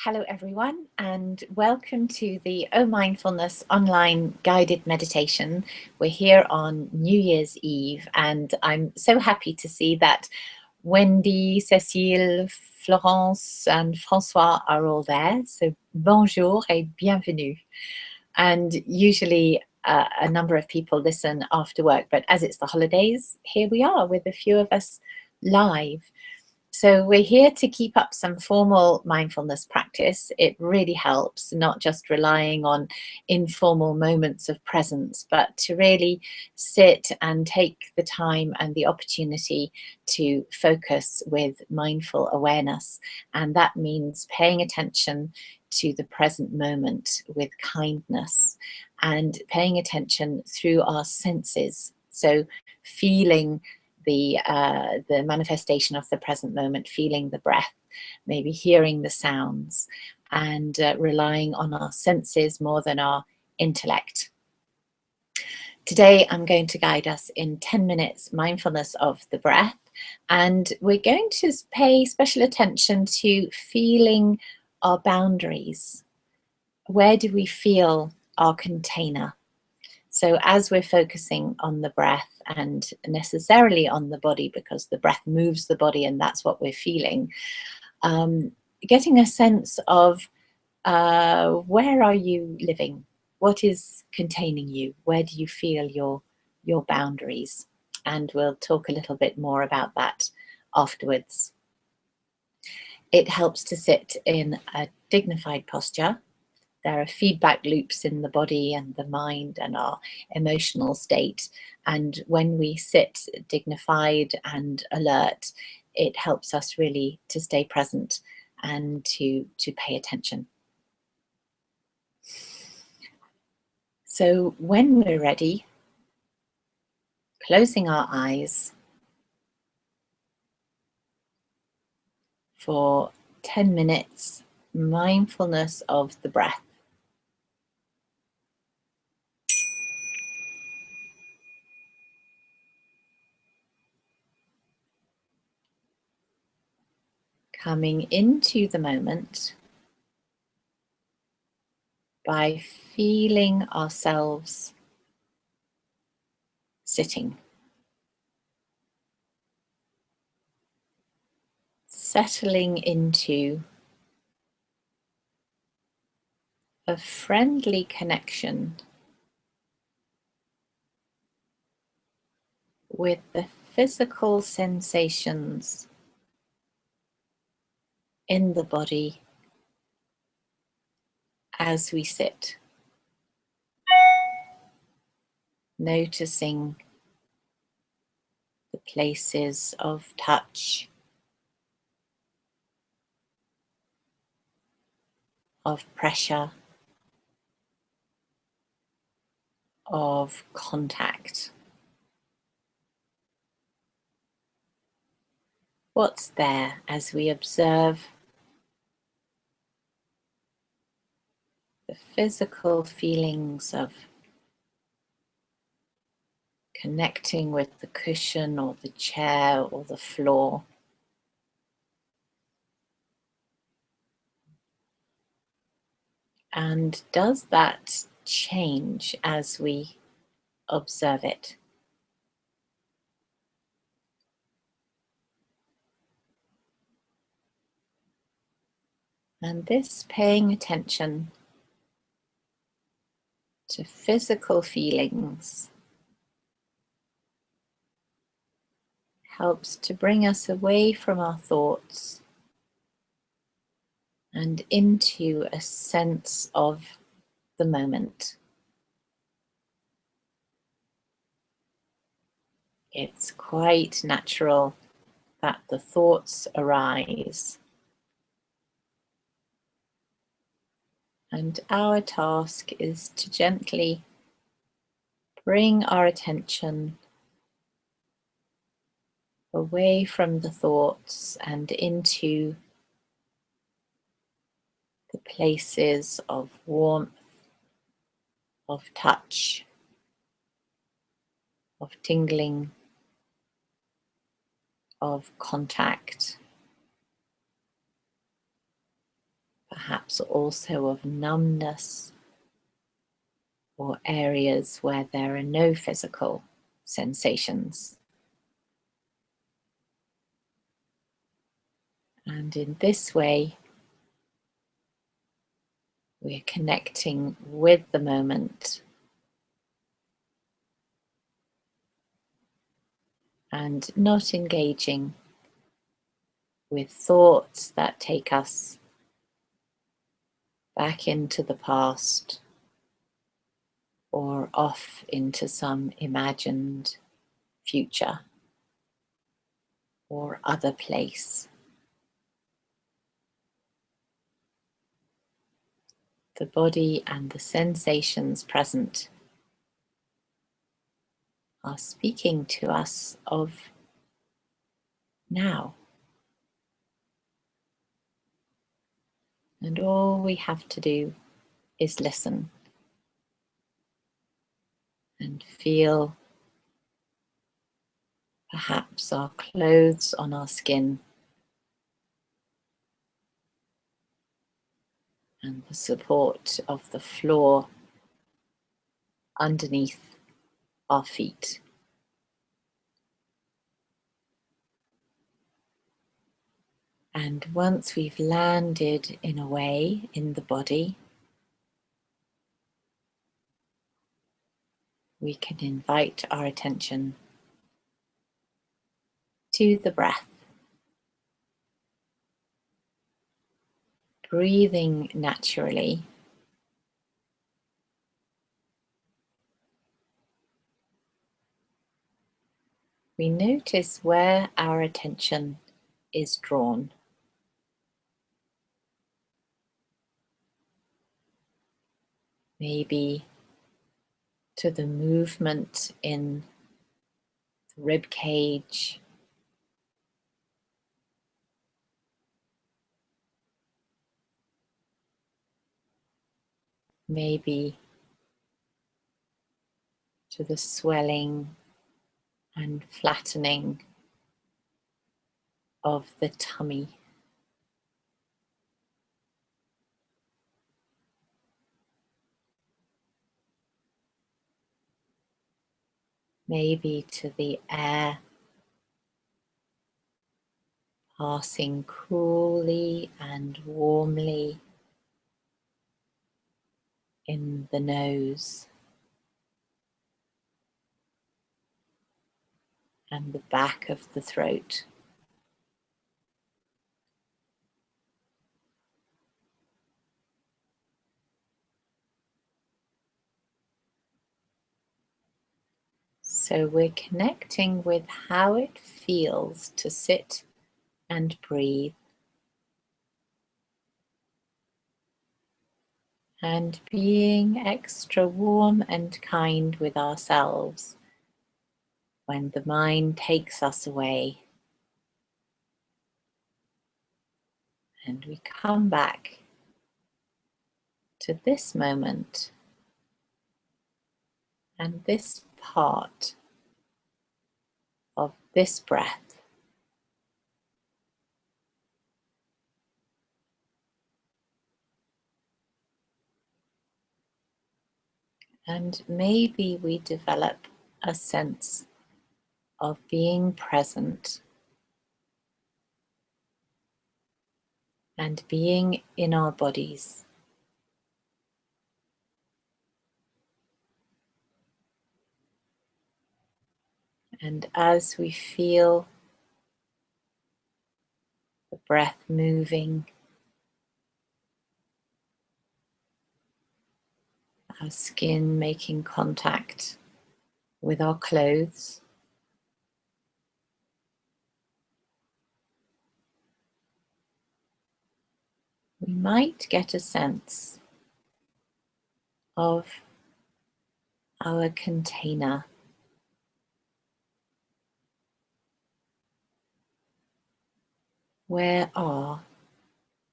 Hello everyone, and welcome to the Mindfulness online guided meditation. We're here on New Year's Eve, and I'm so happy to see that Wendy, Cécile, Florence and François are all there. So bonjour et bienvenue. And usually a number of people listen after work, but as it's the holidays, here we are with a few of us live. So we're here to keep up some formal mindfulness practice. It really helps, not just relying on informal moments of presence, but to really sit and take the time and the opportunity to focus with mindful awareness. And that means paying attention to the present moment with kindness and paying attention through our senses. So feeling the manifestation of the present moment, feeling the breath, maybe hearing the sounds, and relying on our senses more than our intellect. Today, I'm going to guide us in 10 minutes mindfulness of the breath, and we're going to pay special attention to feeling our boundaries. Where do we feel our container? So as we're focusing on the breath and necessarily on the body, because the breath moves the body and that's what we're feeling, getting a sense of where are you living? What is containing you? Where do you feel your boundaries? And we'll talk a little bit more about that afterwards. It helps to sit in a dignified posture. There are feedback loops in the body and the mind and our emotional state. And when we sit dignified and alert, it helps us really to stay present and to pay attention. So when we're ready, closing our eyes for 10 minutes, mindfulness of the breath. Coming into the moment by feeling ourselves sitting. Settling into a friendly connection with the physical sensations in the body as we sit. Noticing the places of touch, of pressure, of contact. What's there as we observe the physical feelings of connecting with the cushion or the chair or the floor. And does that change as we observe it? And this paying attention to physical feelings helps to bring us away from our thoughts and into a sense of the moment. It's quite natural that the thoughts arise. And our task is to gently bring our attention away from the thoughts and into the places of warmth, of touch, of tingling, of contact. perhaps also of numbness, or areas where there are no physical sensations. And in this way, we're connecting with the moment and not engaging with thoughts that take us back into the past or off into some imagined future or other place. The body and the sensations present are speaking to us of now. And all we have to do is listen and feel perhaps our clothes on our skin and the support of the floor underneath our feet. And once we've landed in a way in the body, we can invite our attention to the breath, breathing naturally. We notice where our attention is drawn. Maybe to the movement in the rib cage, maybe to the swelling and flattening of the tummy. Maybe to the air passing coolly and warmly in the nose and the back of the throat. So we're connecting with how it feels to sit and breathe, and being extra warm and kind with ourselves when the mind takes us away and we come back to this moment and this part of this breath. And maybe we develop a sense of being present and being in our bodies. And as we feel the breath moving, our skin making contact with our clothes, we might get a sense of our container. Where are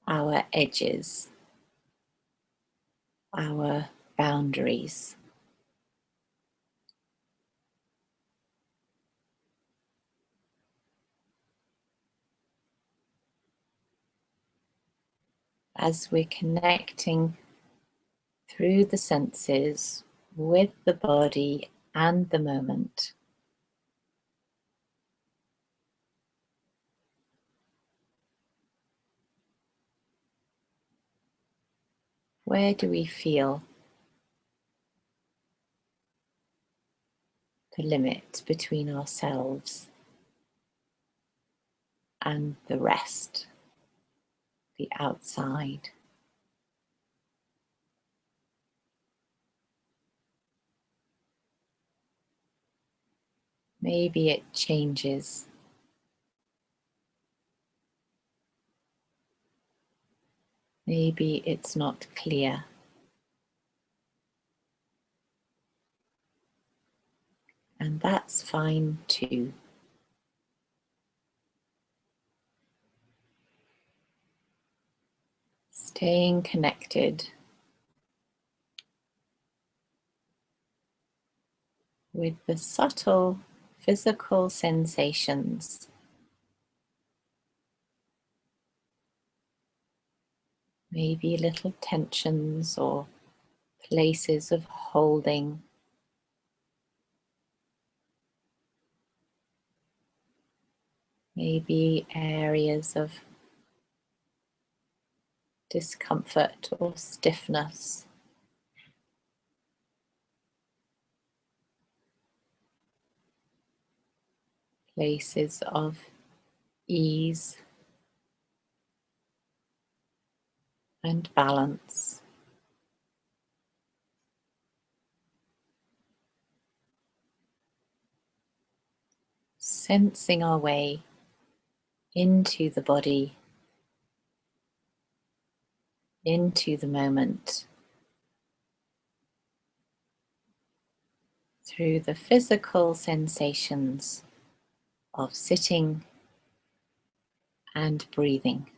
our edges, our boundaries? as we're connecting through the senses with the body and the moment. Where do we feel the limit between ourselves and the rest, the outside? Maybe it changes. Maybe it's not clear. And that's fine too. Staying connected with the subtle physical sensations, maybe little tensions or places of holding, maybe areas of discomfort or stiffness. Places of ease and balance. Sensing our way into the body, into the moment, through the physical sensations of sitting and breathing.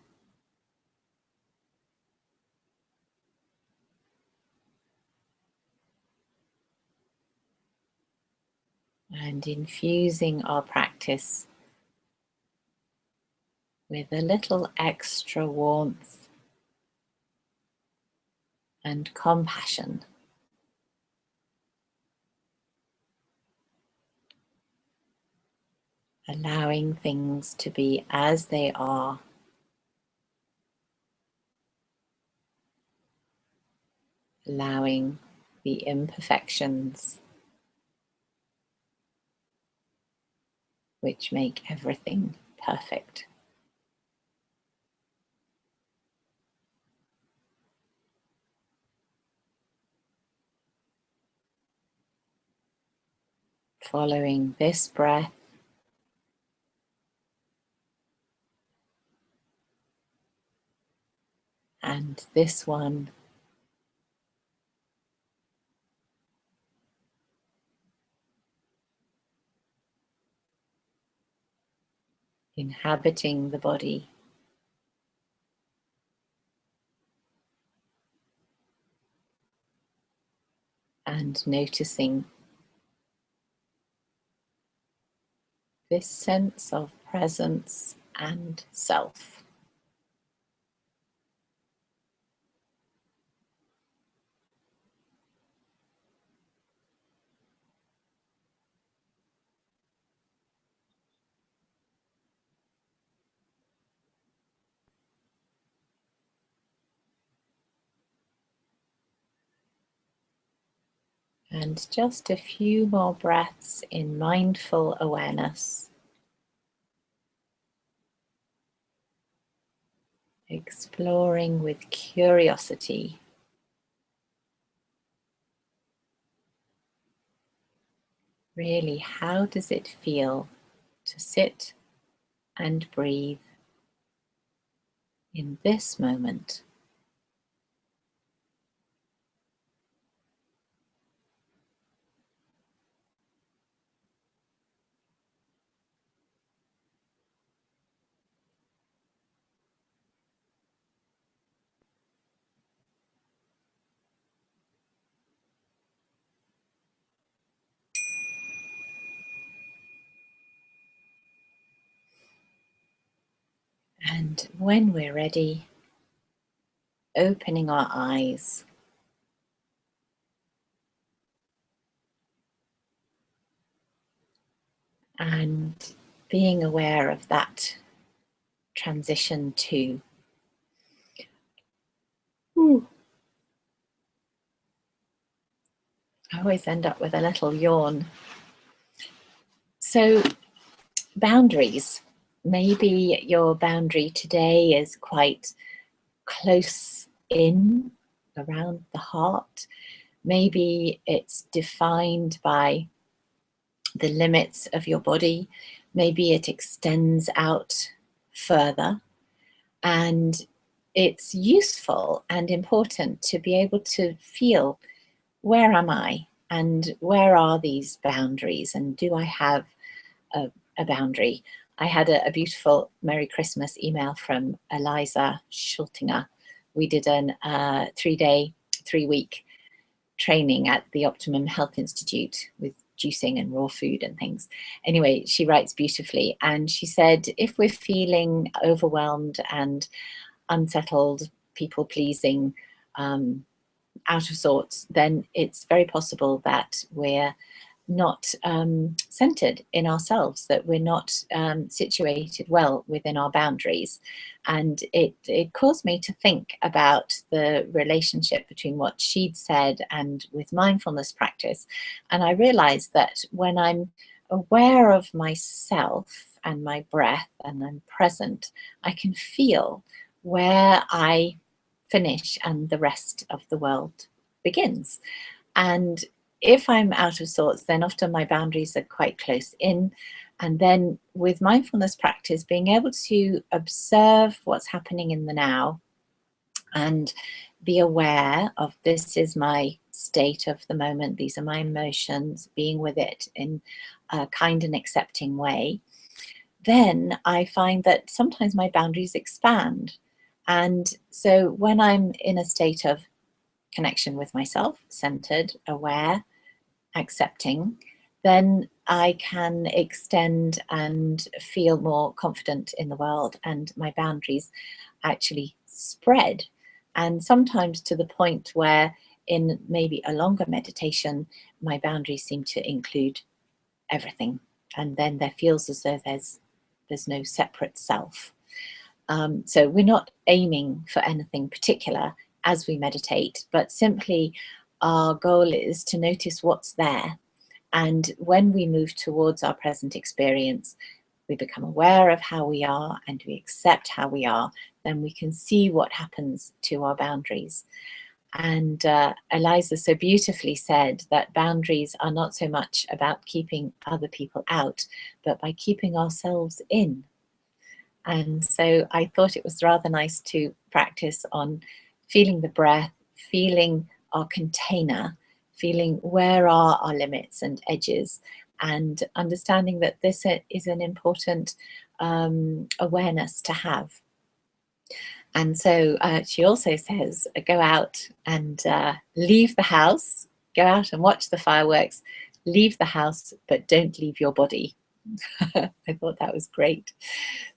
And infusing our practice with a little extra warmth and compassion. Allowing things to be as they are. Allowing the imperfections which make everything perfect. Following this breath and this one, inhabiting the body, and noticing this sense of presence and self. And just a few more breaths in mindful awareness. Exploring with curiosity. Really, how does it feel to sit and breathe in this moment? And when we're ready, opening our eyes. And being aware of that transition too. Ooh. I always end up with a little yawn. So, boundaries. Maybe your boundary today is quite close in around the heart. Maybe it's defined by the limits of your body. Maybe it extends out further. And it's useful and important to be able to feel, where am I? And where are these boundaries? And do I have a boundary? I had a beautiful Merry Christmas email from Eliza Schultinger. We did an 3-week training at the Optimum Health Institute with juicing and raw food and things. Anyway, she writes beautifully, and she said, if we're feeling overwhelmed and unsettled, people pleasing, out of sorts, then it's very possible that we're not centered in ourselves, that we're not situated well within our boundaries. And it caused me to think about the relationship between what she'd said and with mindfulness practice. And I realized that when I'm aware of myself and my breath and I'm present, I can feel where I finish and the rest of the world begins. And if I'm out of sorts, then often my boundaries are quite close in. And then with mindfulness practice, being able to observe what's happening in the now and be aware of, this is my state of the moment, these are my emotions, being with it in a kind and accepting way, then I find that sometimes my boundaries expand. And so when I'm in a state of connection with myself, centered, aware, accepting, then I can extend and feel more confident in the world, and my boundaries actually spread. And sometimes to the point where in maybe a longer meditation, my boundaries seem to include everything. And then there feels as though there's no separate self. So we're not aiming for anything particular as we meditate, but simply our goal is to notice what's there. And when we move towards our present experience, we become aware of how we are and we accept how we are, then we can see what happens to our boundaries. And Eliza so beautifully said that boundaries are not so much about keeping other people out, but by keeping ourselves in. And so I thought it was rather nice to practice on feeling the breath, feeling our container, feeling where are our limits and edges, and understanding that this is an important awareness to have. And so she also says, go out and leave the house, go out and watch the fireworks, leave the house, but don't leave your body. I thought that was great.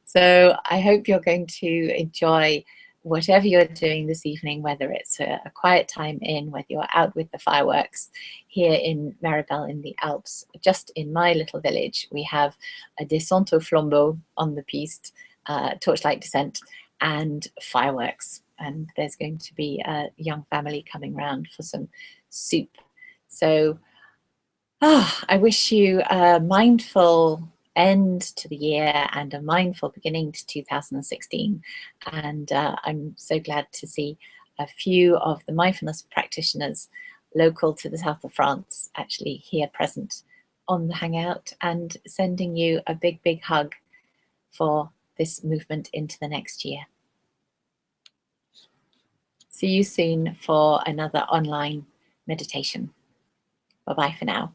So I hope you're going to enjoy whatever you're doing this evening, whether it's a quiet time in, whether you're out with the fireworks. Here in Maribel in the Alps, just in my little village, we have a descente au flambeau on the piste, torchlight descent, and fireworks. And there's going to be a young family coming round for some soup. So I wish you a mindful end to the year and a mindful beginning to 2016. And I'm so glad to see a few of the mindfulness practitioners local to the south of France actually here present on the Hangout, and sending you a big, big hug for this movement into the next year. See you soon for another online meditation. Bye-bye for now.